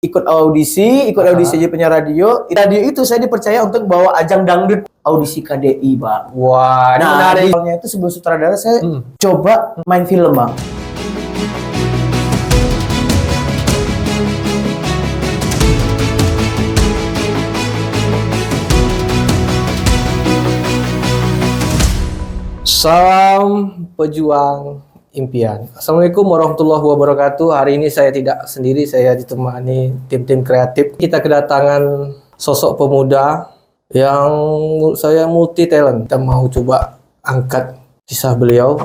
ikut audisi jadi penyiar radio. Radio itu saya dipercaya untuk bawa ajang dangdut audisi KDI, Bang. Wah, ini menarik. Awalnya itu sebelum sutradara saya coba main film, Bang. Salam pejuang impian. Assalamualaikum warahmatullahi wabarakatuh. Hari ini saya tidak sendiri, saya ditemani tim-tim kreatif. Kita kedatangan sosok pemuda yang menurut saya multi talent. Kita mau coba angkat kisah beliau.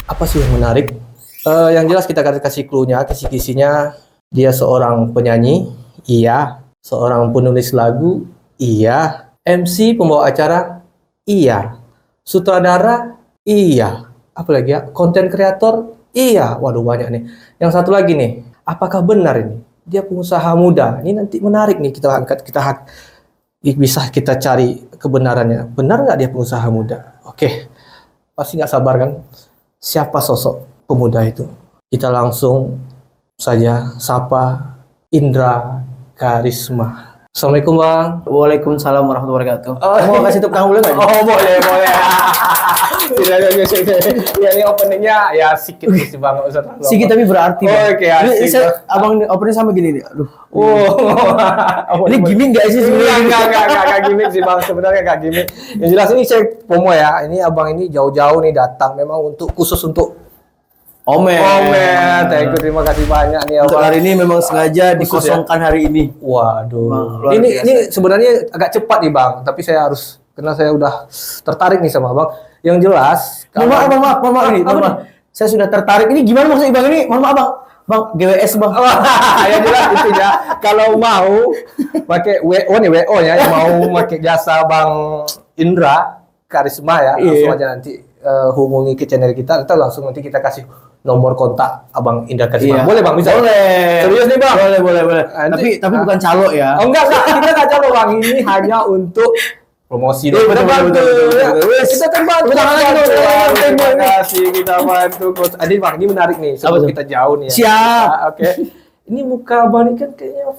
Apa sih yang menarik? Yang jelas kita akan kasih clue-nya, kisi-kisinya. Dia seorang penyanyi, iya. Seorang penulis lagu, iya. MC, pembawa acara, iya. Sutradara, iya. Apalagi ya? Konten kreator, iya. Waduh, banyak nih. Yang satu lagi nih, apakah benar ini? Dia pengusaha muda. Ini nanti menarik nih, kita angkat, bisa kita cari kebenarannya. Benar nggak dia pengusaha muda? Oke, pasti nggak sabar kan? Siapa sosok pemuda itu? Kita langsung saja sapa Indra Karisma. Assalamualaikum, Bang. Waalaikumsalam warahmatullahi wabarakatuh. Mau kasih tepuk tangan dulu nggak? Oh, boleh. Ya, ini openingnya ya sedikit sih, Bang. Sedikit tapi berarti. Oh, oke, asik. Abang opening sama gini nih. Aduh. Ini gimmick nggak sih sebenarnya? Enggak gimmick sih, Bang. Sebenarnya enggak gimmick. Yang jelas ini saya promo ya. Ini Abang ini jauh-jauh nih datang memang khusus untuk Omen, terima kasih banyak nih. Untuk hari ini memang sengaja dikosongkan hari ini. Waduh. Ini sebenarnya agak cepat nih, Bang. Tapi saya harus, karena saya udah tertarik nih sama Bang. Yang jelas. Maaf. Saya sudah tertarik. Ini gimana maksudnya, Bang? Ini mohon maaf, Bang. GWS, Bang. Yang jelas itu ya. Kalau mau pakai WO ya, yang mau pakai jasa Bang Indra Karisma ya, langsung aja nanti hubungi ke channel kita langsung nanti kita kasih nomor kontak Abang Indra Karisma. Boleh, Bang? Bisa? Boleh. Serius nih, Bang? Boleh. Tapi bukan calo ya. Oh, enggak. Kita enggak calo, Bang. Ini hanya untuk promosi. Betul. Kita terbantu. Terima kasih, kita bantu. Adi, Bang, ini menarik nih. Sebelum kita jauh nih ya. Siap. Oke. Ini muka Abang ini kan kayaknya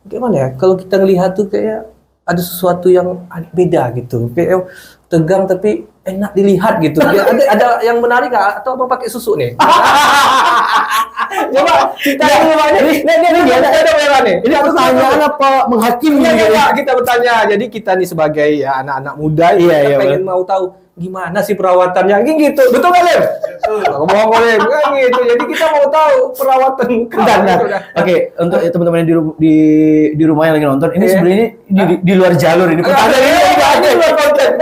gimana ya? Kalau kita ngelihat tuh kayak ada sesuatu yang beda gitu. Kayak tegang tapi enak dilihat gitu. Ada yang menarik nggak? Atau apa pakai susu nih? Coba kita ini ada merah nih. Ini aku tanya apa menghakimi? Kita bertanya. Jadi kita nih sebagai ya anak-anak muda, kita pengen mau tahu gimana sih perawatannya, gitu. Betul nggak, Lem? Ngomong Lem, kan gitu. Jadi kita mau tahu perawatan. Oke, untuk teman-teman yang di rumah yang lagi nonton, ini sebenarnya di luar jalur ini. Pertanyaan ini luar konteks.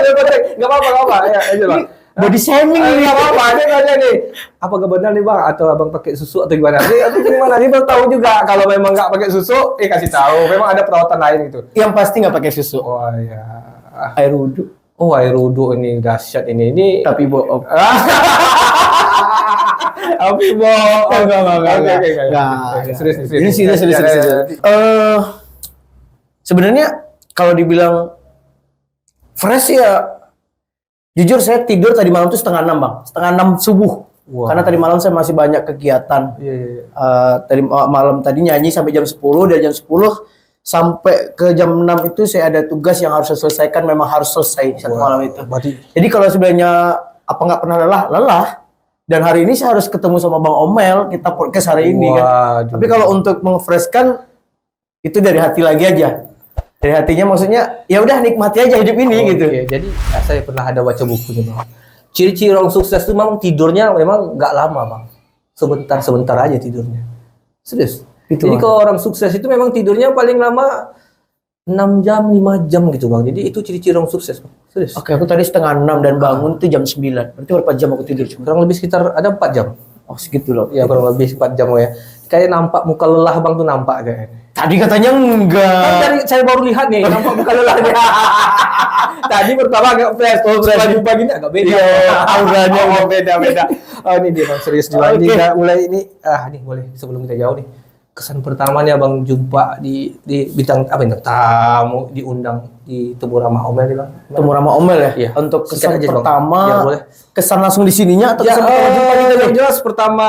Nggak apa-apa. Ya, aja, Bang. Body shaming ini. Nggak apa-apa. Saya tanya nih, apakah benar nih, Bang? Atau Abang pakai susu atau gimana? Atau gimana? Ini baru tahu juga. Kalau memang nggak pakai susu, kasih tahu. Memang ada perawatan lain gitu. Yang pasti nggak pakai susu. Oh ya. Air wudhu. Oh, air wudhu ini dahsyat ini. Tapi bohong. Tapi bohong. Enggak. Serius. Sebenarnya kalau dibilang fresh ya, jujur saya tidur tadi malam tuh 5:30, Bang. 5:30 subuh. Wow. Karena tadi malam saya masih banyak kegiatan. Tadi malam tadi nyanyi sampai jam 10, dari jam 10 sampai ke jam 6 itu saya ada tugas yang harus saya selesaikan, memang harus selesai satu malam itu. Jadi kalau sebenarnya apa nggak pernah lelah. Dan hari ini saya harus ketemu sama Bang Omel, kita podcast hari ini kan. Tapi kalau untuk mengfreshkan itu dari hati lagi aja. Dari hatinya maksudnya ya udah nikmati aja hidup ini gitu. Jadi saya pernah ada baca bukunya, Bang. Ciri-ciri orang sukses itu memang tidurnya memang nggak lama, Bang. Sebentar aja tidurnya. Serius. Jadi kalau orang sukses itu memang tidurnya paling lama 6 jam, 5 jam gitu, Bang. Jadi itu ciri-ciri orang sukses, Bang. Serius. Oke, aku tadi 5:30 dan bangun tuh jam 9. Berarti berapa jam aku tidur? Kurang lebih sekitar ada 4 jam. Oh, segitu loh. Ya, kurang lebih 4 jam ya. Kayak nampak muka lelah, Bang, tuh nampak kayaknya. Tadi katanya enggak. Kan tadi saya baru lihat nih, nampak muka lelahnya. Tadi pertama agak fresh, setelah jumpa gini agak beda. Auranya beda. Oh, ini dia, Bang, serius juga. Ini mulai ini. Ini boleh sebelum kita jauh nih. kesan pertamanya Bang jumpa di bintang apa ini tamu diundang di Temu Ramah Omel nih Bang. Temu Ramah Omel ya. Iya. Untuk kesan Singkat aja, Bang. pertama, Ya, boleh. kesan langsung di sininya atau Ya, kesan pertama jumpa kita yang nih? jelas pertama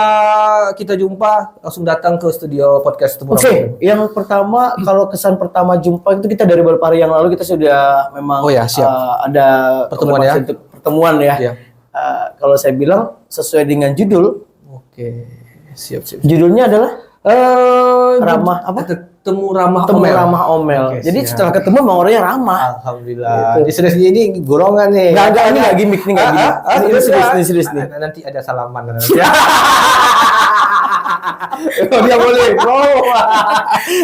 kita jumpa langsung datang ke studio podcast Temu Oke, Ramah. yang pertama kalau kesan pertama jumpa itu kita dari beberapa hari yang lalu kita sudah memang Oh ya, siap. Ada Pertemuan konfirmasi ya. untuk pertemuan ya. Iya. Kalau saya bilang sesuai dengan judul, Oke, siap. judulnya adalah Ramah apa? Temu Ramah Temu Omel. Ramah Omel. Oke, Jadi siap. setelah ketemu emang orangnya ramah. Alhamdulillah. Gitu. Di serius ini gorongan nih. Enggak, ini enggak gimmick nih, enggak gimmick. Ini serius nih. Nanti ada salaman nanti. Oh, dia boleh. Oh.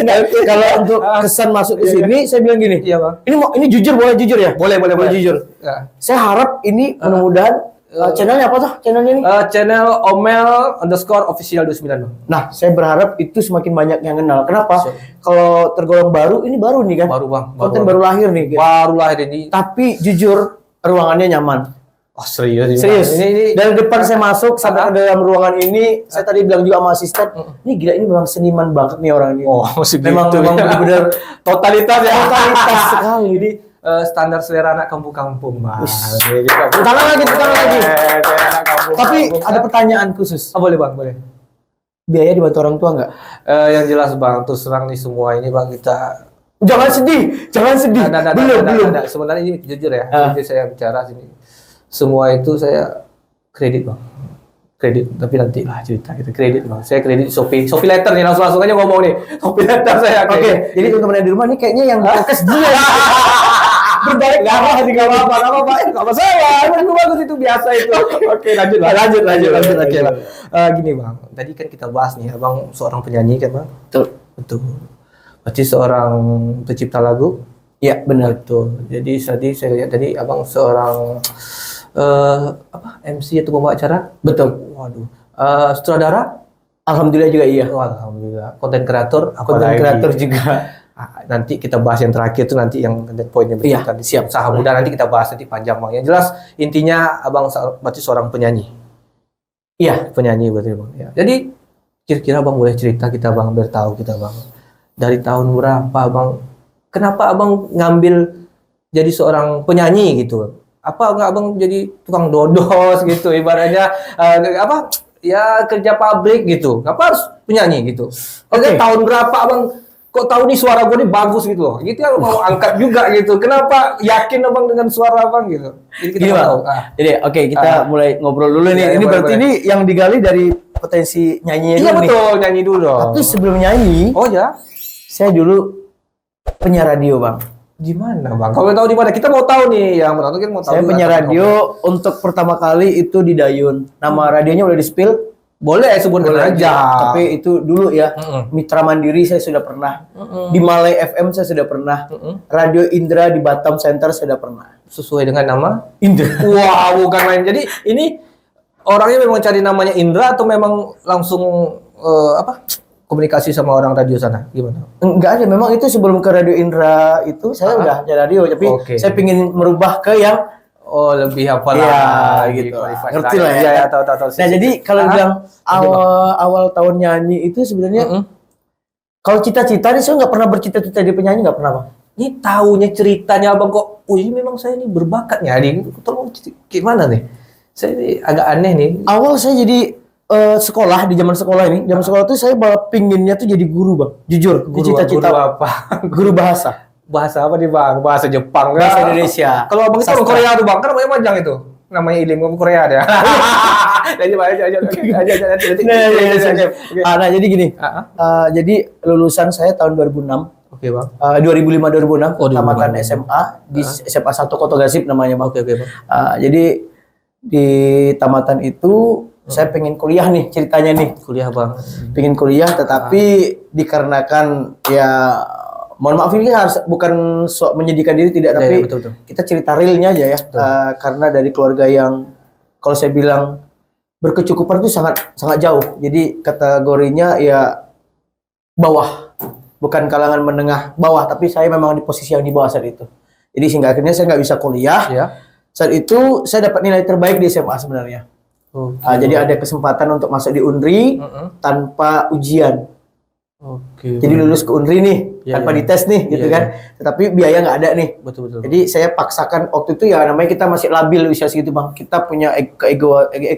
Nah, kalau untuk kesan masuk ke sini, saya bilang gini. Iya, Bang. Ini jujur, boleh jujur ya? Boleh. jujur. Ya. Saya harap ini mudah-mudahan channelnya apa tuh? Channelnya ini? Channel Omel_official 29 Bang. Nah, saya berharap itu semakin banyak yang kenal. Kenapa? Kalau tergolong baru, ini baru nih kan? Baru Bang. Konten baru lahir nih. Gitu. Baru lahir ini. Tapi jujur, ruangannya nyaman. Oh, serius. Serius. Ini Dari depan saya masuk sampai ke dalam ruangan ini, saya tadi bilang juga sama asisten, ini gila ini memang seniman banget nih orang ini. oh, segitu. memang benar-benar totalitas ya. totalitas sekali. Jadi standar selera anak kampung-kampung, Bang. Tangan lagi. Selera anak kampung. Tapi ada pertanyaan khusus. boleh, Bang, boleh. Biaya dibantu orang tua nggak? Yang jelas Bang, terus terang nih semua ini Bang kita Jangan sedih. Belum. Sebenarnya ini jujur ya, jujur saya bicara sini. Semua itu saya kredit Bang. Kredit, tapi nanti lah cerita kita kredit Bang. Saya kredit Shopee letter nih langsung aja ngomong nih. Shopee letter saya. Oke, jadi teman-teman yang di rumah ini kayaknya yang podcast dia. Berbalik arah di apa-apa, Apa saya? Itu bagus itu biasa itu. Oke, lanjut. Oke, Bang. Gini Bang, tadi kan kita bahas nih Abang seorang penyanyi kan Bang? Betul. Berarti seorang pencipta lagu? Iya, benar. Betul. Jadi tadi saya lihat tadi Abang seorang MC atau pembawa acara? Betul. Waduh. Sutradara? Alhamdulillah juga iya. Oh, alhamdulillah. Konten kreator? Konten kreator juga. Nanti kita bahas yang terakhir itu nanti yang poinnya Iya, berkaitan siap. usaha muda nanti kita bahas nanti panjang Bang. Yang jelas intinya Abang berarti seorang penyanyi. Iya. Penyanyi berarti Bang. Ya. Jadi kira-kira Bang boleh cerita kita Bang biar tahu kita Bang. Dari tahun berapa Bang? Kenapa Abang ngambil jadi seorang penyanyi gitu? Apa nggak Abang jadi tukang dodos gitu ibaratnya ya kerja pabrik gitu. Kenapa harus penyanyi gitu? Oke. Tahun berapa Abang kok tahu nih suara gue nih bagus gitu loh. Gitu ya mau angkat juga gitu. Kenapa yakin Abang dengan suara Abang gitu? Jadi kita Gini, mau Bang. tahu. Jadi oke, kita mulai ngobrol dulu nih. Iya, Ini boleh, berarti boleh. ini yang digali dari potensi nyanyinya Iya dulu nih. betul, nyanyi dulu dong. Tapi sebelum nyanyi, Oh ya? saya dulu penyiar radio, Bang. Gimana Bang? Kalau tahu di mana? Kita mau tahu nih yang menonton kan mau tahu. Saya juga penyiar tentang radio untuk pertama kali itu di Dayun. Nama radionya udah di-spill. boleh sebutkan Boleh aja. Tapi itu dulu ya. Mm-mm. Mitra Mandiri saya sudah pernah. Di Malay FM saya sudah pernah. Radio Indra di Batam Center saya sudah pernah. Sesuai dengan nama? Indra. Wah, bukan main. Jadi ini orangnya memang cari namanya Indra atau memang langsung komunikasi sama orang radio sana? Gimana? Enggak ada, memang itu sebelum ke Radio Indra itu saya udah jadi radio, tapi Oke. saya pingin merubah ke yang Oh, lebih apa Iya, lah gitu. qualified Ngerti lah ya. Iya, tahu. Nah, jadi kalau bilang awal tahun nyanyi itu sebenarnya kalau cita-cita nih saya nggak pernah bercita-cita jadi penyanyi, nggak pernah, Bang. Ini taunya ceritanya Abang kok, oh ini memang saya ini berbakat nyanyi. Tolong gimana nih? Saya ini agak aneh nih. Awal saya jadi sekolah di zaman sekolah ini, zaman sekolah tuh saya malah pinginnya tuh jadi guru, Bang. Jujur, di Guru cita-cita apa? guru bahasa. Bahasa apa nih Bang? Bahasa Jepang Bahasa ya? Indonesia. Kalau Abang itu Sastra. orang Korea tuh Bang, kan namanya panjang itu. Namanya Ilim ngomong Korea dia. aja. Nah, jadi gini. Jadi lulusan saya tahun 2006. Oke Bang. 2005-2006 Oh, 2005. tamatan SMA di SMA 1 Koto Gasip namanya, Bang. Oke Bang. Jadi di tamatan itu saya pengen kuliah nih ceritanya nih. Kuliah Bang. Pengen kuliah tetapi dikarenakan ya mohon maaf ini harus bukan sok menyedihkan diri tidak, tapi Iya, betul. kita cerita realnya aja ya. Karena dari keluarga yang kalau saya bilang berkecukupan itu sangat jauh. Jadi kategorinya ya bawah. Bukan kalangan menengah bawah, tapi saya memang di posisi yang di bawah saat itu. Jadi sehingga akhirnya saya nggak bisa kuliah. Ya. Saat itu saya dapat nilai terbaik di SMA sebenarnya. Oke. Jadi ada kesempatan untuk masuk di Unri tanpa ujian. Oke. Jadi lulus ke Unri nih, Iya, tanpa iya. dites nih, gitu Iya, kan. Tetapi biaya nggak ada nih. Betul. Jadi saya paksakan waktu itu ya namanya kita masih labil usia segitu bang. Kita punya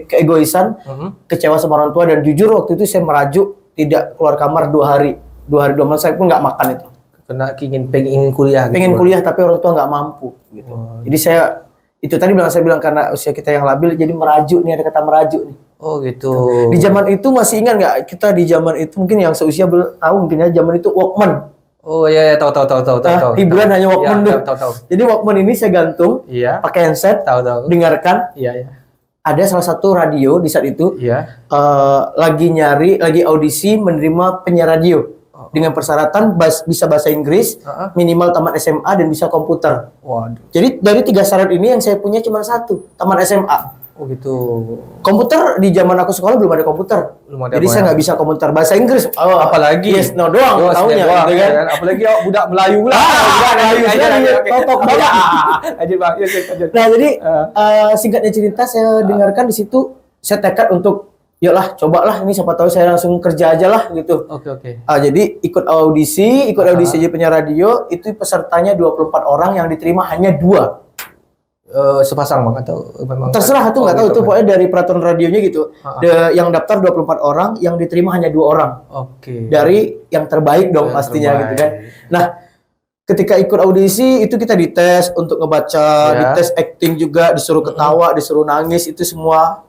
keegoisan, kecewa sama orang tua dan jujur waktu itu saya merajuk tidak keluar kamar 2 hari, 2 malam saya pun nggak makan itu. Karena pengen kuliah gitu. Pengen kuliah tapi orang tua nggak mampu. Gitu. Jadi saya itu tadi saya bilang karena usia kita yang labil jadi merajuk nih, ada kata merajuk nih. Oh gitu. Di zaman itu masih ingat nggak kita di zaman itu mungkin yang seusia belum tahu mungkin ya zaman itu Walkman. Oh iya, tahu. Hiburan hanya Walkman ya, tuh. tahu. Jadi Walkman ini saya gantung, Iya. pakai handset, Tahu. dengarkan. Iya. Ada salah satu radio di saat itu Iya. lagi audisi menerima penyiar radio dengan persyaratan bisa bahasa Inggris, minimal tamat SMA dan bisa komputer. Waduh. Jadi dari 3 syarat ini yang saya punya cuma 1, tamat SMA. Oh gitu. Komputer di zaman aku sekolah belum ada komputer. Belum ada Jadi saya nggak bisa komputer bahasa Inggris. Apalagi yes no doang taunya doang, gitu kan. ya kan? Apalagi budak Melayu pula. Melayu totok banget. Lanjut Bang. Lanjut. Nah, jadi singkatnya cerita saya dengarkan di situ saya tekad untuk yalah cobalah ini siapa tahu saya langsung kerja aja lah gitu. Oke. Jadi ikut audisi jadi penyiar radio itu pesertanya 24 orang yang diterima hanya 2. Sepasang Bang atau memang Terserah tuh nggak tahu tuh pokoknya dari peraturan radionya gitu. Yang daftar 24 orang, yang diterima hanya 2 orang. Oke. Dari yang terbaik dong Yang pastinya terbaik. gitu kan. Nah, ketika ikut audisi itu kita dites untuk ngebaca, dites acting juga, disuruh ketawa, disuruh nangis itu semua.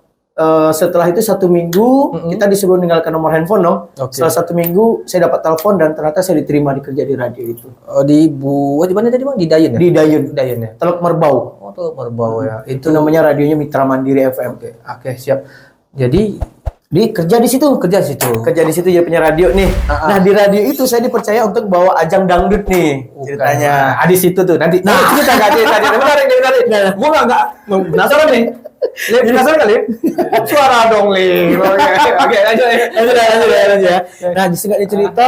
Setelah itu 1 minggu kita disuruh meninggalkan nomor handphone dong. Setelah 1 minggu saya dapat telepon dan ternyata saya diterima kerja di radio itu. Di mana tadi Bang? Di Dayun ya? Di Dayun. Dayun ya. Teluk Merbau. Oh, Teluk Merbau ya. Itu namanya radionya Mitra Mandiri FM. Oke, siap. Jadi Kerja di situ. Kerja di situ jadi penyiar radio nih. Nah, di radio itu saya dipercaya untuk bawa ajang dangdut nih. Ceritanya. Di situ tuh nanti. Nah, cerita menarik. Gua enggak penasaran nih. Penasaran kali? Suara dong, Lim. Oke, lanjut ya. Nah, di singkatnya cerita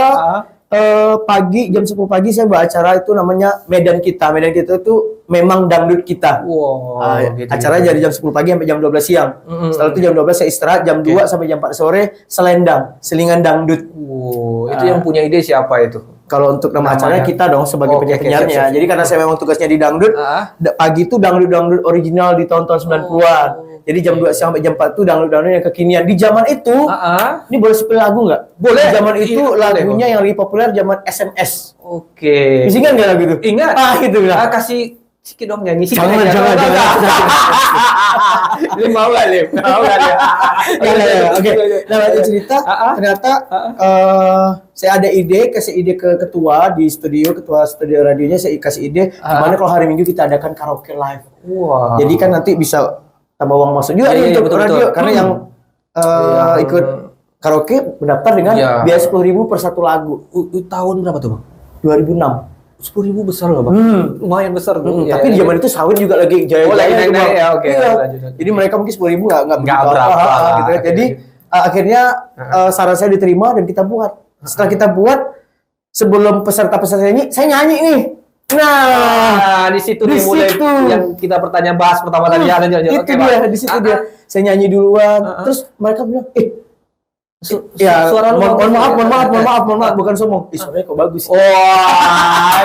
pagi jam 10 pagi saya bawa acara itu namanya Medan Kita. Medan Kita itu memang dangdut kita. Wow, gitu. Acara dari jam 10 pagi sampai jam 12 siang. Setelah itu jam 12 saya istirahat, jam 2 sampai jam 4 sore selendang, selingan dangdut. Wow, itu yang punya ide siapa itu? Kalau untuk nama acaranya kita dong sebagai penyiarnya. Jadi karena saya memang tugasnya di dangdut, pagi itu dangdut original di tahun-tahun 90-an. Jadi jam 2 sampai jam 4 itu dangdut yang kekinian. Di zaman itu, ini boleh spill lagu nggak? Boleh. Di zaman itu lagunya yang lebih populer zaman SMS. Oke. Masih ingat nggak lagu itu? Ingat. Itu lah. Kasih sedikit dong nyanyi. Jangan. Lim mau nggak Lim? Oke. Nah, lanjut cerita. Ternyata saya ada kasih ide ke ketua studio radionya, saya kasih ide gimana kalau hari Minggu kita adakan karaoke live. Wah. Jadi kan nanti bisa tambah uang masuk juga untuk radio karena yang ikut karaoke mendaftar dengan biaya 10.000 per satu lagu. Tahun berapa tuh Bang? 2006. 10.000 besar loh Bang. Lumayan besar tuh. Tapi di zaman itu sawit juga lagi jaya-jaya. Oke. Jadi mereka mungkin 10.000 nggak berapa gitu ya. Jadi akhirnya saran saya diterima dan kita buat. Setelah kita buat, sebelum peserta-peserta nyanyi, saya nyanyi nih. Nah, di situ nih mulai yang kita bahas pertama tadi. Itu dia, di situ dia. Saya nyanyi duluan, terus mereka bilang, suara mohon maaf, bukan sombong. Suaranya kok bagus. Wah,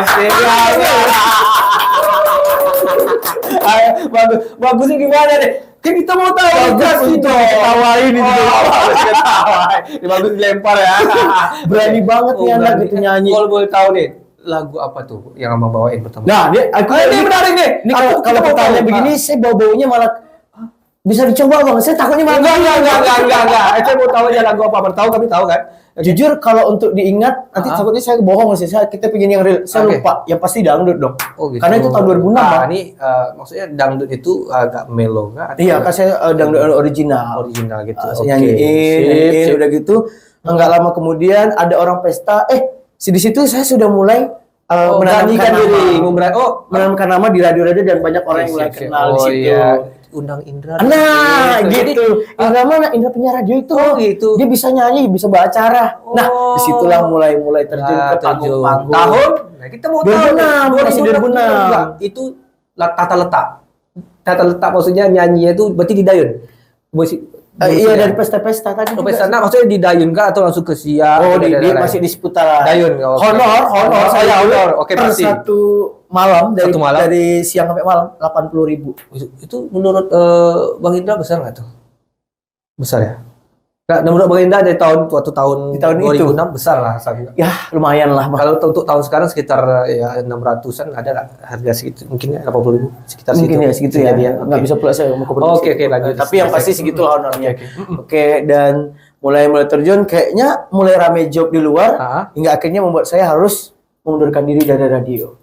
bagusnya gimana deh? Kan kita mau tahu bagus itu ketawain itu. Bagus dilempar ya. Berani banget nih anak gitu nyanyi. Kalau boleh tahu nih, lagu apa tuh yang Abang bawain pertama? Nah, ini menarik nih. Ini kalau pertanyaan begini, saya bau-baunya malah bisa dicoba Bang. Saya takutnya malah enggak. Saya mau tahu aja lagu apa. Bertahu kami tahu kan. Jujur kalau untuk diingat nanti takutnya saya bohong sih. Kita pengen yang real. Saya lupa. Yang pasti dangdut dong. Oh, gitu. Karena itu tahun 2006 Bang. Ini maksudnya dangdut itu agak melo kan? Iya, kan saya dangdut original gitu. Saya nyanyiin udah gitu. Enggak lama kemudian ada orang pesta. Di situ saya sudah mulai menanamkan diri. Menanamkan nama di radio-radio dan banyak orang yang mulai kenal di situ. Iya. Undang Indra. Nah, gitu. Indra mana? Indra penyiar radio itu. Gitu. Dia bisa nyanyi, bisa bawa acara. Nah, disitulah mulai terjun ke panggung-panggung. Tahun? Nah, kita mau tahu. 2006, masih 2006. Itu tata letak. Tata letak maksudnya nyanyinya itu berarti di Dayun. Iya dari pesta-pesta tadi. Sampai sana maksudnya di Dayun kah atau langsung ke Siak? Oh, Ada di daerah masih lain? di seputar Dayun. Oh, honor saya honor. Oke, per pasti. satu malam dari Satu malam? dari siang sampai malam 80.000. Itu menurut Bang Indra besar nggak tuh? Besar ya? Nggak, menurut Bang Indra dari waktu tahun Di tahun 2006 besar lah harganya. Ya lumayan lah Bang. Kalau untuk tahun sekarang sekitar ya 600-an ada lah harga segitu, mungkin ya 80.000 sekitar Mungkin situ. ya segitu ya. Nggak bisa pula saya mau Oke, lanjut. Tapi yang pasti segitu lah honornya. Oke. Oke, dan mulai terjun kayaknya mulai rame job di luar hingga akhirnya membuat saya harus mengundurkan diri dari radio.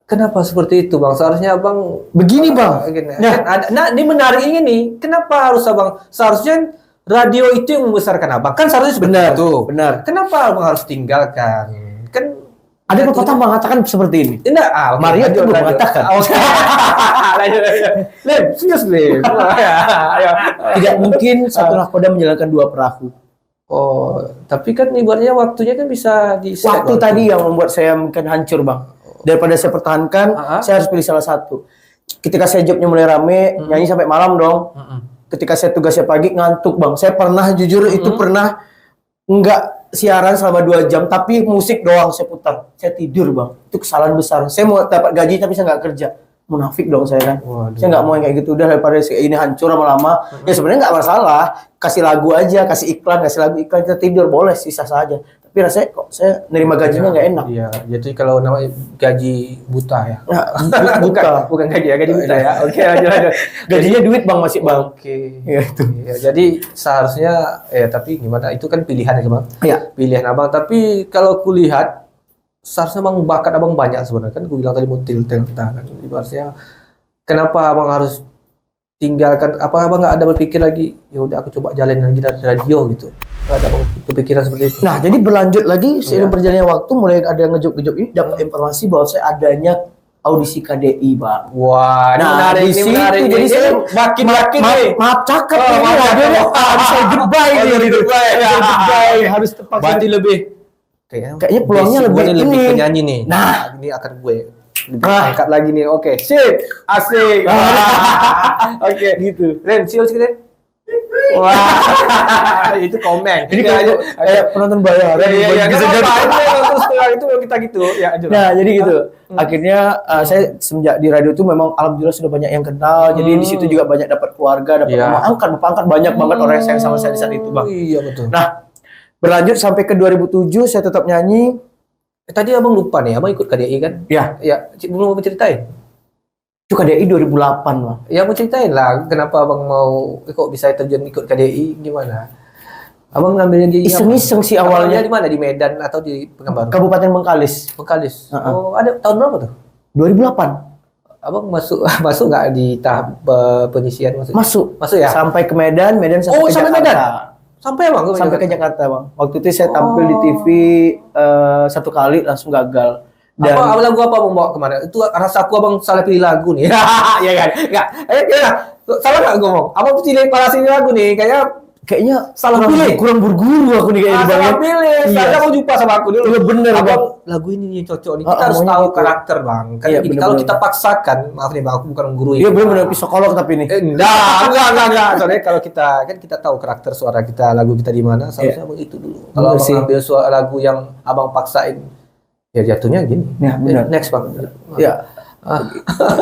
Kenapa seperti itu, Bang? Seharusnya Abang Begini Bang. gini. Nah. Kan ini menarik ini nih. Kenapa harus Abang? Seharusnya radio itu yang membesarkan Abang. Kan seharusnya seperti Benar, itu. benar. Kenapa Abang harus tinggalkan? Kan Ada pepatah mengatakan seperti ini. tidak, Maria itu belum mengatakan. Lanjut. Lem, serius Lem. Ayo. Tidak mungkin satu nahkoda menjalankan dua perahu. Oh, tapi kan ibaratnya waktunya kan bisa di Waktu tadi yang membuat saya mungkin hancur Bang. Daripada saya pertahankan, saya harus pilih salah satu. Ketika saya jobnya mulai rame, nyanyi sampai malam dong. Ketika saya tugasnya pagi, ngantuk Bang. Saya pernah, jujur itu pernah nggak siaran selama 2 jam, tapi musik doang saya putar. Saya tidur Bang. Itu kesalahan besar. Saya mau dapat gaji, tapi saya nggak kerja. Munafik dong saya kan. Waduh. Saya nggak mau yang kayak gitu. Udah daripada ini hancur lama-lama. Ya sebenarnya nggak masalah. Kasih lagu aja, kasih lagu iklan, kita tidur. Boleh, sisa saja. Tapi rasanya kok saya nerima gajinya nggak enak. Iya, jadi kalau namanya gaji buta ya. Nah, Bukan gaji ya, gaji buta ya. Oke, lanjut. Gajinya duit Bang masih Bang. Oke. Ya itu. Ya, jadi seharusnya tapi gimana? Itu kan pilihan ya, Bang. Iya. Pilihan Abang. Tapi kalau kulihat seharusnya Bang bakat Abang banyak sebenarnya kan. Gue bilang tadi mau tilting kan. Ibaratnya kenapa Abang harus tinggalkan? Apa Abang nggak ada berpikir lagi? Ya udah aku coba jalan lagi dari radio gitu. Nggak ada Abang kepikiran seperti itu. Nah, jadi berlanjut lagi seiring berjalannya waktu mulai ada yang ngejob-ngejob ini dapat informasi bahwa saya adanya audisi KDI, Bang. Wah, Nah, di situ jadi saya makin maaf cakep Oh, ini maaf, radionya maaf. harus saya goodbye Oh, nih jadi gitu. goodbye. Harus goodbye, harus terpaksa. berarti lebih Kayaknya peluangnya basic gue lebih nih, lebih ini. penyanyi nih. Nah. Ini akan gue angkat lagi nih. Oke, sip. Asik. Oke, Gitu. Ren, siul sedikit, Ren. Wah, itu komen. Ini kayak penonton bayaran. Iya, bisa nggak jadi. apa-apa. Terus setelah itu kita gitu. Ya, lanjut. Nah, jadi gitu. Akhirnya saya semenjak di radio itu memang alhamdulillah sudah banyak yang kenal. Jadi di situ juga banyak dapat keluarga, dapat Iya. bapak angkat banyak banget orang yang sayang sama saya di saat itu, Bang. Iya, betul. Nah, berlanjut sampai ke 2007 saya tetap nyanyi. Tadi Abang lupa nih, Abang ikut KDI kan? Ya, Ya, belum mau ceritain. itu KDI 2008, Bang. Ya mau ceritain lah, kenapa Abang mau kok bisa terjun ikut KDI gimana? Abang ngambilnya di Iseng-iseng sih awalnya. Di mana? Di Medan atau di Pekanbaru? Kabupaten Bengkalis. Bengkalis. Oh, ada tahun berapa tuh? 2008. Abang masuk masuk nggak di tahap penyisian masuk? Masuk ya? Sampai ke Medan sampai Oh, ke sampai Jakarta. Medan? Sampai Abang Sampai ke Jakarta, Bang. Waktu itu saya tampil di TV 1 kali langsung gagal. Dan Apa lagu apa Abang bawa kemana? Itu rasa aku Abang salah pilih lagu nih. Iya kan? Enggak. Salah nggak ngomong? Abang pilih lagu nih kayaknya salah pilih. kurang berguru aku nih kayaknya Bang. Salah pilih. Iya. Saya mau jumpa sama aku dulu. Iya, bener, Abang, Bang. lagu ini nih cocok nih. Kita harus maunya tahu gitu. karakter, Bang. Kan Iya, gini, bener, kalau bener. kita paksakan, maaf nih Bang, aku bukan menggurui. Iya benar-benar psikolog tapi nih. Enggak. Soalnya kalau kita tahu karakter suara kita, lagu kita di mana, seharusnya Abang itu dulu. Kalau Bener Abang sih. ambil suara lagu yang Abang paksain, ya jatuhnya gini. Ya, benar. Next, Bang. Ya.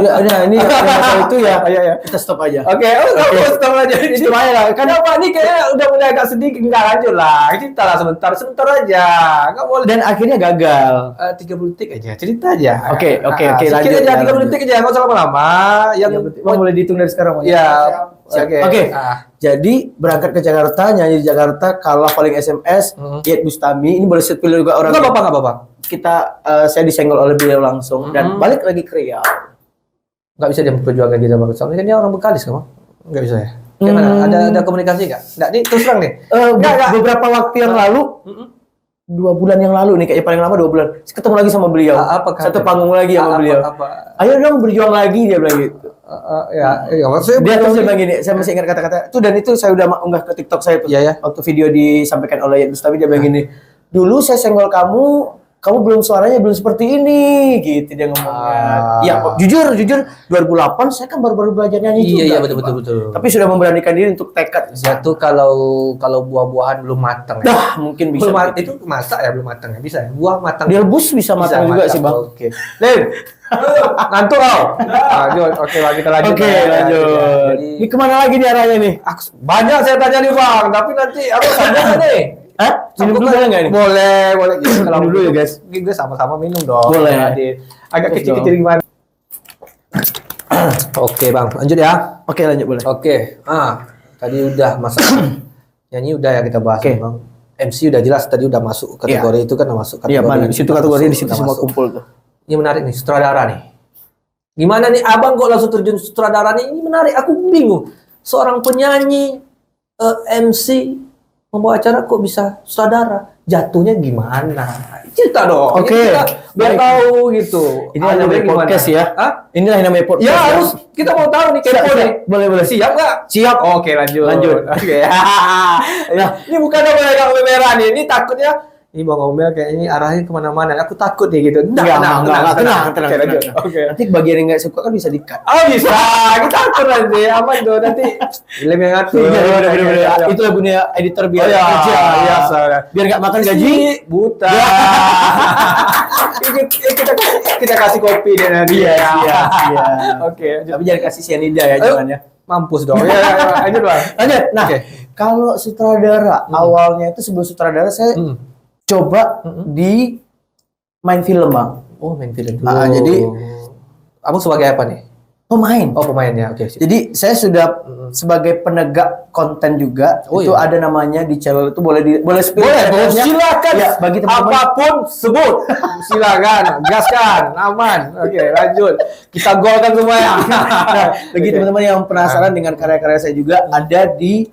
Ya, ini yang masalah itu ya. Iya. Kita stop aja. Oke, stop aja. Jadi Stop aja lah. kan apa nih kayaknya udah mulai agak sedih, enggak lanjut lah. Cerita lah sebentar aja. Enggak boleh. Dan akhirnya gagal. 30 detik aja, cerita aja. Oke, Sedikit lanjut, aja, ya, 30 lanjut. detik aja, nggak usah lama-lama. Yang Bang boleh dihitung dari sekarang, Bang. ya, Siap. oke. Oke. Jadi berangkat ke Jakarta, nyanyi di Jakarta, kalah paling SMS, Iyad Bustami. Ini boleh pilih juga orang. Enggak apa-apa. Saya disenggol oleh beliau langsung dan balik lagi ke Riau. Nggak bisa dia memperjuangkan kita Bang. Soalnya kan dia orang Bengkalis kan, Bang? Nggak bisa ya? Gimana? Ada komunikasi nggak? Nggak, nih terus terang nih. Nggak. Beberapa waktu yang lalu, 2 bulan yang lalu nih, kayaknya paling lama 2 bulan. Saya ketemu lagi sama beliau. Apa kata? Satu panggung lagi sama beliau. Ayo dong berjuang lagi, dia bilang gitu. Ya, maksudnya Dia terus bilang gini, saya masih ingat kata-kata itu, dan itu saya udah unggah ke TikTok saya tuh. Iya, ya. Waktu video disampaikan oleh Iyad Bustami, dia bilang gini, dulu saya senggol kamu kamu suaranya belum seperti ini, gitu dia ngomongnya. Ya, jujur 2008 saya kan baru-baru belajar nyanyi juga. Iya betul. Tapi sudah memberanikan diri untuk tekad. Ya tuh kalau buah-buahan belum matang ya. Dah, mungkin bisa. Itu masak ya belum matang ya, bisa ya. Buah matang. Direbus bisa matang juga sih, Bang. Oke. Lim. Ngantuk kau. Lanjut. Oke, kita lanjut. Oke, lanjut. Jadi, ini kemana lagi nih arahnya nih? banyak saya tanya nih Bang, tapi nanti aku sambung nih. Hah? Minum dulu boleh nggak ini? Boleh. Kalau Minum dulu ya, guys. Kita sama-sama minum dong. Boleh. Agak Terus kecil-kecil gimana? Oke Bang, lanjut ya. Oke, lanjut boleh. Oke. Tadi udah masuk. Nyanyi udah ya kita bahas Oke. Bang. MC udah jelas tadi udah masuk kategori itu kan masuk kategori. Iya, mana? Di situ kategori di situ Udah semua masuk. kumpul tuh. Ini menarik nih, sutradara nih. Gimana nih Abang kok langsung terjun sutradara nih? Ini menarik, aku bingung. Seorang penyanyi, MC, membawa acara kok bisa sutradara? Jatuhnya gimana? Cerita dong. Oke. Kita biar Baik. tahu gitu. Ini namanya Gimana? podcast ya. Hah? Inilah yang namanya podcast. Ya harus, kita mau tahu nih kepo Siap. nih. Boleh. Siap nggak? Siap. Oke lanjut. Lanjut. Oke. Nah, ini bukan apa yang merah nih. Ini takutnya. Ini Bang Omel kayak ini arahnya kemana-mana. Aku takut deh gitu. Enggak, tenang. Oke, lanjut. Oke. Nanti bagian yang nggak suka kan bisa di-cut. Oh bisa, kita atur nanti aman tuh nanti film yang ngatur. Bener. Itu lagunya editor biar kerja. Iya, Biar nggak makan gaji. buta. kita kasih kopi deh nanti. Iya. Oke. Tapi jangan kasih cyanida ya, jangan ya. Mampus dong. Ya, lanjut Bang. Lanjut. Nah, Oke. kalau sutradara awalnya itu sebelum sutradara saya coba di main film, Bang. Oh, main film dulu. Jadi Abang sebagai apa nih? pemain. Oh, pemainnya. Oke, sip. Jadi saya sudah sebagai penegak konten juga. Oh, itu iya. ada namanya di channel itu boleh spill Boleh, channelnya. silakan. Ya, bagi teman-teman. Apapun sebut. Silakan, gaskan, aman. Oke, lanjut. Kita golkan semuanya. Nah, bagi Oke. teman-teman yang penasaran dengan karya-karya saya juga ada di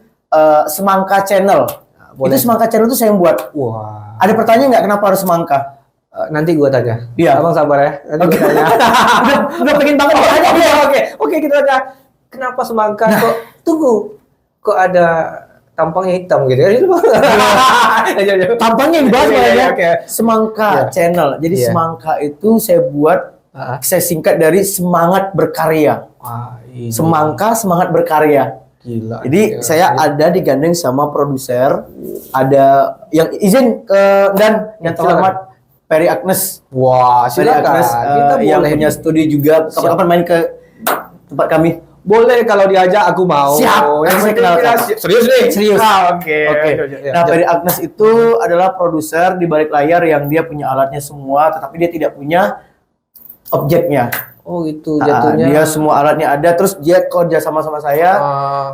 Semangka Channel. Boleh. Itu Semangka Channel itu saya yang buat. Wah. Ada pertanyaan nggak kenapa harus semangka? Nanti gua tanya. Iya. Abang sabar ya. Nanti gua tanya. udah pengen banget Oh, ditanya dia. Oke, kita tanya. Kenapa semangka kok? Tunggu. Kok ada tampangnya hitam gitu ya? Tampangnya yang dibahas Iya, malah iya, ya. oke. Semangka Iya. Channel. Jadi Iya. Semangka itu saya buat saya singkat dari semangat berkarya. Wah, ini Semangka semangat berkarya. gila. Jadi Gila. saya ada digandeng sama produser, ada yang izin dan yang terhormat Perry Agnes. Wah, Perry silakan. Agnes Kita yang boleh punya studio juga. Kapan-kapan main ke tempat kami. Boleh kalau diajak aku mau. Siap. Yang Nanti saya penting kenalkan. kita serius nih. Serius. Oke. Oke. Ya, Nah, ya. Perry Agnes itu adalah produser di balik layar yang dia punya alatnya semua, tetapi dia tidak punya objeknya. Oh, itu Nah, jatuhnya. dia semua alatnya ada, terus dia kerja sama saya.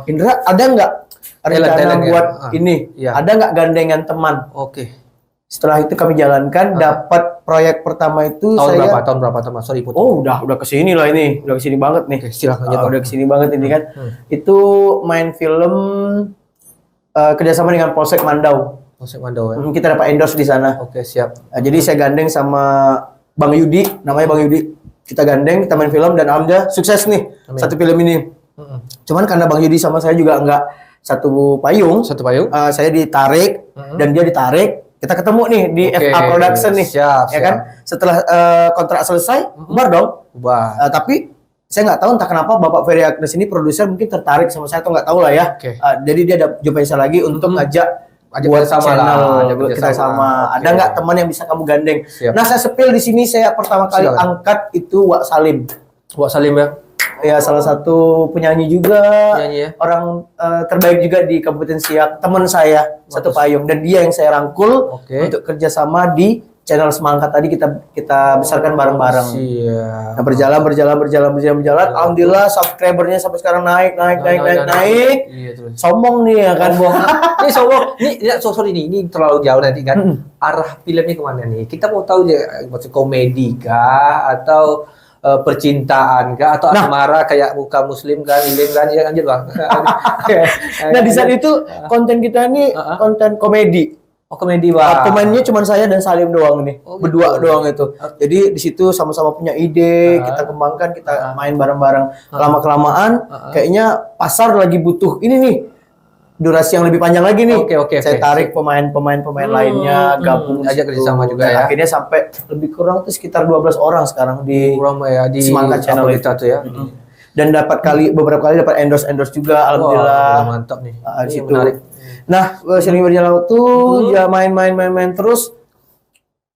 Indra, ada nggak rencana talent ya? buat ini? Iya. Ada nggak gandengan teman? Oke. Setelah itu kami jalankan, dapat proyek pertama itu Tahun saya. berapa? Tahun berapa teman? Sorry potong. Oh, udah kesini lah ini, udah kesini banget nih. Oke, silakan aja, Bang. Udah kesini banget ini kan. Itu main film kerjasama dengan Polsek Mandau. Polsek Mandau ya. Kita dapat endorse di sana. Oke, siap. Nah, jadi saya gandeng sama Bang Yudi, namanya Bang Yudi. Kita gandeng, kita main film dan alhamdulillah sukses nih satu film ini. Cuman karena Bang Yudi sama saya juga nggak satu payung, Satu payung. saya ditarik dan dia ditarik. Kita ketemu nih di Oke, FA Production nih, siap, ya kan? Setelah kontrak selesai, bubar dong. Ubah. Tapi saya nggak tahu entah kenapa Bapak Ferry Agnes ini produser mungkin tertarik sama saya atau nggak tahu lah ya. Oke. Jadi dia ada jumpa saya lagi untuk ngajak buat kerjasama channel, lah, ajak buat kita kerjasama. sama. Oke. Ada nggak teman yang bisa kamu gandeng? Siap. Nah, saya sepil di sini saya pertama kali Silakan. angkat itu Wak Salim. Wak Salim ya. Ya salah satu penyanyi juga, Penyanyi ya. orang terbaik juga di Kabupaten Siak, teman saya satu payung dan dia yang saya rangkul Oke. untuk kerjasama di channel Semangka tadi kita besarkan bareng-bareng. Siap. Nah, berjalan. Alhamdulillah subscribernya sampai sekarang naik. Iya terus. Sombong nih ya kan. Ini sombong. Ini sorry nih, ini terlalu jauh nanti kan. Arah filmnya kemana nih? Kita mau tahu ya, maksud komedi kah atau percintaan kah atau asmara kayak muka muslim kan, ilim kan, ya lanjut Bang. Nah, di saat itu konten kita ini konten komedi. Oh, komedi Bang. Pemainnya cuma saya dan Salim doang nih. Oh, Berdua gitu. doang itu. Jadi di situ sama-sama punya ide, kita kembangkan, kita main bareng-bareng. Lama-kelamaan kayaknya pasar lagi butuh ini nih. durasi yang lebih panjang lagi nih. Oke. Saya tarik pemain-pemain lainnya gabung ajak situ. kerjasama juga Dan ya. akhirnya sampai lebih kurang tuh sekitar 12 orang sekarang di Ramai ya di Semangka channel apa kita tuh ya. dan dapat beberapa kali dapat endorse juga alhamdulillah. Wah, mantap nih. Di Ini situ. menarik. Nah, sering berjalan waktu ya main terus.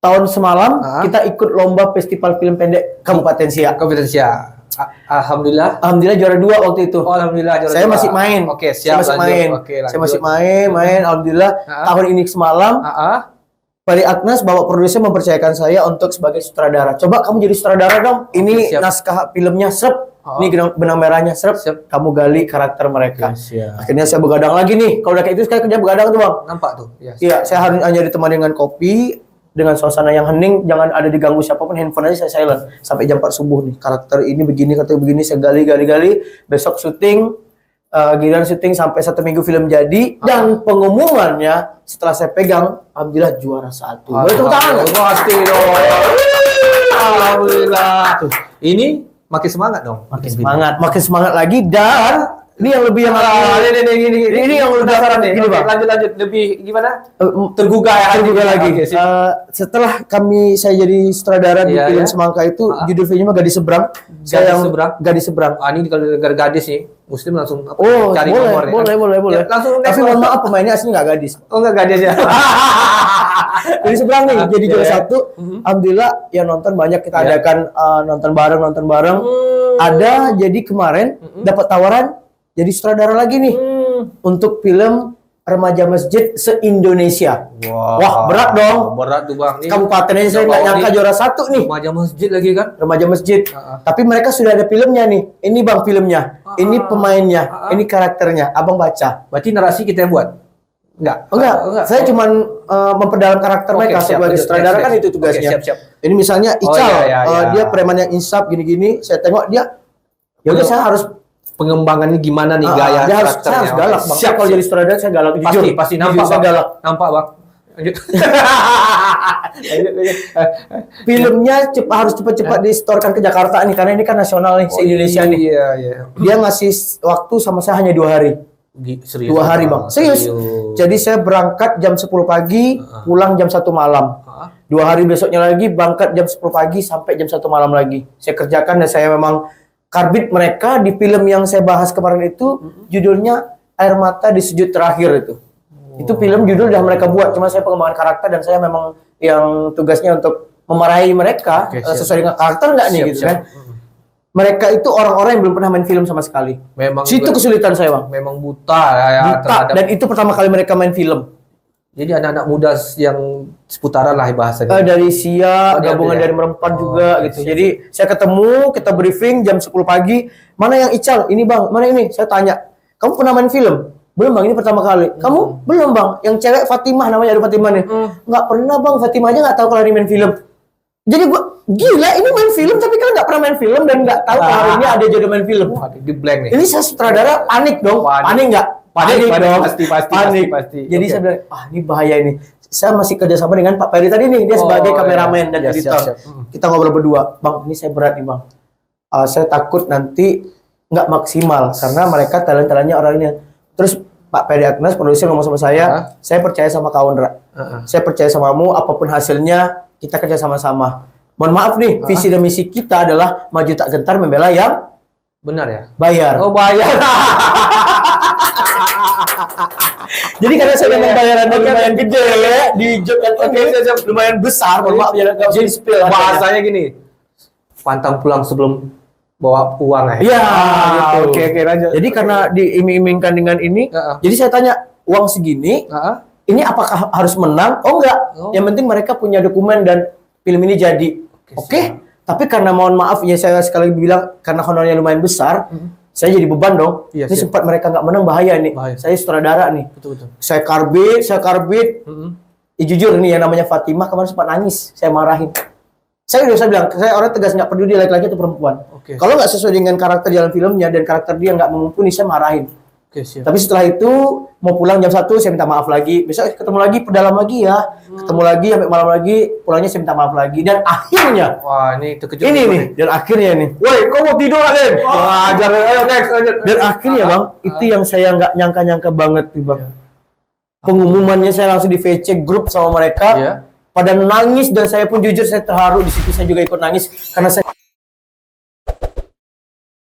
Tahun semalam kita ikut lomba festival film pendek Kabupaten Siak. Kompetensia. Alhamdulillah. Alhamdulillah juara 2 waktu itu. Oh, alhamdulillah. Saya masih main. Oke, Saya siap. masih lanjut. main. Oke, Saya lanjut. masih main. Alhamdulillah tahun ini semalam Pari Agnes bapak produser mempercayakan saya untuk sebagai sutradara. Coba kamu jadi sutradara dong. Ini siap. naskah filmnya serp. Ini benang merahnya serp. Siap. Kamu gali karakter mereka. Siap. Akhirnya saya begadang lagi nih. Kalau udah kayak itu saya kerja begadang tuh bang. Nampak tuh. Ya. Iya, saya harus hanya ditemani dengan kopi, dengan suasana yang hening, jangan ada diganggu siapapun, handphone aja saya silent sampai jam 4 subuh nih. Karakter ini begini, saya gali. Besok syuting, giliran syuting sampai 1 minggu film jadi, dan pengumumannya setelah saya pegang, alhamdulillah juara 1. Boleh tepuk tangan nggak? Pasti dong. Alhamdulillah. Ini makin semangat dong. Makin semangat lagi dan ini yang lebih ini yang udah penasaran nih. Gini, Bang. Lanjut lebih gimana? Tergugah ya. Tergugah lagi. Oke, sip. Setelah saya jadi sutradara di film Semangka itu, judul filmnya Gadis Seberang. Gadis Seberang. Ini kalau dengar gadis nih, Muslim langsung cari nomor. Boleh. Ya, langsung tapi mohon maaf pemainnya asli nggak gadis. Oh, enggak gadis ya. Jadi Seberang nih, jadi juara 1. Alhamdulillah yang nonton banyak, kita adakan nonton bareng. Ada jadi kemarin dapat tawaran jadi sutradara lagi nih untuk film Remaja Masjid se-Indonesia. Wah, berat dong. Berat tuh Bang. Kabupaten aja saya nggak nyangka juara 1 nih. Remaja Masjid lagi kan? Remaja Masjid. Tapi mereka sudah ada filmnya nih. Ini Bang filmnya. Ini pemainnya. Ini karakternya. Abang baca. Berarti narasi kita yang buat? Enggak. Saya cuman memperdalam karakter mereka sebagai sutradara kan itu tugasnya. Siap. Ini misalnya Ical, iya. dia preman yang insaf gini-gini. Saya tengok dia, ya udah saya harus pengembangannya gimana nih gaya saya karakternya. harus galak Bang. Siap kalau jadi sutradara saya galak. Pasti nampak saya Bang. galak. Nampak Bang. Lanjut. Filmnya harus cepat-cepat disetorkan ke Jakarta nih karena ini kan nasional nih, se-Indonesia nih. Iya. Dia ngasih waktu sama saya hanya 2 hari. Serius, 2 hari Bang. Serius. Jadi saya berangkat jam 10 pagi, pulang jam 1 malam. 2 hari besoknya lagi berangkat jam 10 pagi sampai jam 1 malam lagi. Saya kerjakan dan saya memang karbit mereka di film yang saya bahas kemarin itu judulnya Air Mata di Sujud Terakhir itu. Itu film judul udah mereka buat, cuma saya pengembangan karakter dan saya memang yang tugasnya untuk memarahi mereka sesuai dengan karakter nggak nih gitu kan. Mereka itu orang-orang yang belum pernah main film sama sekali. Memang situ kesulitan saya Bang. Memang buta ya terhadap, dan itu pertama kali mereka main film. Jadi anak-anak muda yang seputaran lah bahasanya. Dari Siak, gabungan dari Merempan juga gitu. Jadi saya ketemu, kita briefing jam 10 pagi. Mana yang Ical? Ini Bang, mana ini? Saya tanya, kamu pernah main film? Belum Bang, ini pertama kali. Kamu? Belum Bang. Yang cewek Fatimah namanya, ada Fatimah nih. Nggak pernah Bang, Fatimah aja nggak tahu kalau ini main film. Jadi gua, gila ini main film tapi kan nggak pernah main film dan nggak tahu kalau hari ini ada jodoh main film. Di blank nih. Ini saya sutradara panik dong. Panik nggak? Panik dong. Pasti. Jadi saya bilang, ini bahaya ini. Saya masih kerjasama dengan Pak Peri tadi nih, dia sebagai kameramen dan editor. Kita ngobrol berdua, Bang, ini saya berat nih Bang. Saya takut nanti nggak maksimal karena mereka talent-talentnya orangnya. Terus Pak Peri Agnes, produser ngomong sama saya percaya sama kau, Ndra. Saya percaya samamu, apapun hasilnya kita kerja sama-sama. Mohon maaf nih, visi dan misi kita adalah maju tak gentar membela yang benar ya. Bayar. Oh bayar. Jadi karena saya memang bayarannya lumayan gede di job yang lumayan besar, mohon maaf ya nggak usah di-spill. Bahasanya gini, pantang pulang sebelum bawa uang ya. Iya, gitu. Oke, lanjut. Jadi karena diiming-imingkan dengan ini, jadi saya tanya, uang segini, ini apakah harus menang? Oh enggak. Yang penting mereka punya dokumen dan film ini jadi. Oke. Tapi karena mohon maaf ya saya sekali lagi bilang karena honornya lumayan besar, saya jadi beban dong. Ini sempat mereka nggak menang bahaya nih. Saya sutradara nih. Betul. Saya karbit. Jujur nih yang namanya Fatimah kemarin sempat nangis. Saya marahin. Saya bilang, saya orang tegas nggak peduli laki-laki atau perempuan. Kalau nggak sesuai dengan karakter dalam filmnya dan karakter dia nggak mumpuni, saya marahin. Oke, siap. Tapi setelah itu mau pulang jam 1 saya minta maaf lagi. Besok ketemu lagi pedalam lagi ya. Ketemu lagi sampai malam lagi, pulangnya saya minta maaf lagi. Dan akhirnya Wah, ini terkejut. ini nih, dan akhirnya nih. Woi, kau mau tidur Aden? Wah, ajar. Ayo next, lanjut. Dan akhirnya Bang, itu yang saya nggak nyangka-nyangka banget nih Bang. Pengumumannya saya langsung di VC grup sama mereka. Iya. Pada nangis dan saya pun jujur saya terharu di situ, saya juga ikut nangis karena saya